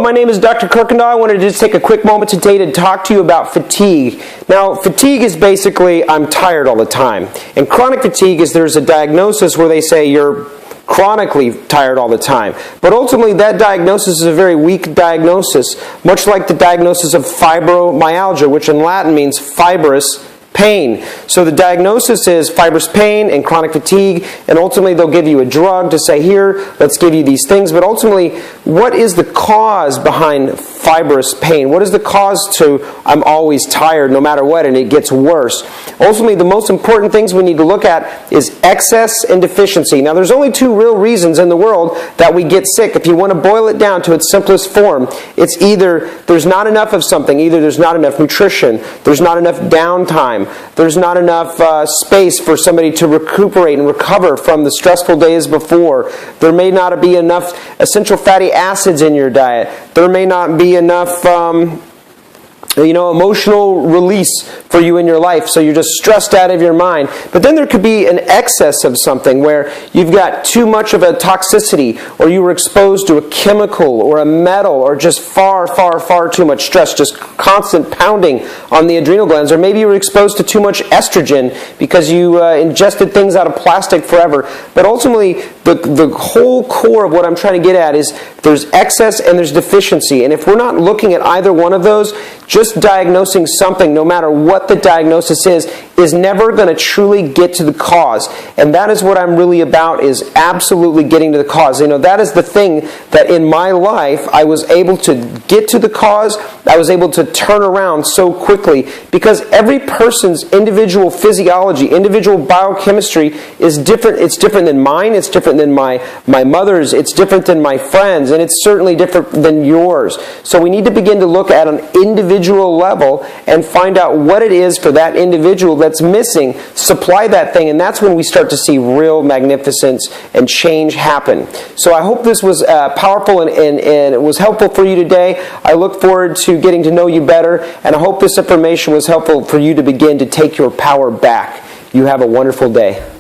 my name is Dr. Kirkendall. I wanted to just take a quick moment today to talk to you about fatigue. Now, fatigue is basically, I'm tired all the time. And chronic fatigue is there's a diagnosis where they say you're chronically tired all the time. But ultimately, that diagnosis is a very weak diagnosis, much like the diagnosis of fibromyalgia, which in Latin means fibrous pain. So the diagnosis is fibrous pain and chronic fatigue, and ultimately they'll give you a drug to say, here, let's give you these things. But ultimately, what is the cause behind fibrous pain? What is the cause to I'm always tired no matter what, and it gets worse? Ultimately, the most important things we need to look at is excess and deficiency. Now, there's only two real reasons in the world that we get sick. If you want to boil it down to its simplest form, it's either there's not enough of something, either there's not enough nutrition, there's not enough downtime, there's not enough space for somebody to recuperate and recover from the stressful days before. There may not be enough essential fatty acids in your diet. There may not be enough emotional release for you in your life, so you're just stressed out of your mind. But then there could be an excess of something where you've got too much of a toxicity, or you were exposed to a chemical or a metal, or just far, far, far too much stress, just constant pounding on the adrenal glands. Or maybe you were exposed to too much estrogen because you ingested things out of plastic forever. But ultimately, the whole core of what I'm trying to get at is there's excess and there's deficiency. And if we're not looking at either one of those, just diagnosing something, no matter what the diagnosis is never going to truly get to the cause. And that is what I'm really about, is absolutely getting to the cause. That is the thing that in my life I was able to get to the cause. I was able to turn around so quickly because every person's individual physiology, individual biochemistry is different. It's different than mine. It's different than my mother's. It's different than my friends. And it's certainly different than yours. So we need to begin to look at an individual level and find out what it is for that individual that's missing, supply that thing, and that's when we start to see real magnificence and change happen. So I hope this was powerful and it was helpful for you today. I look forward to getting to know you better, and I hope this information was helpful for you to begin to take your power back. You have a wonderful day.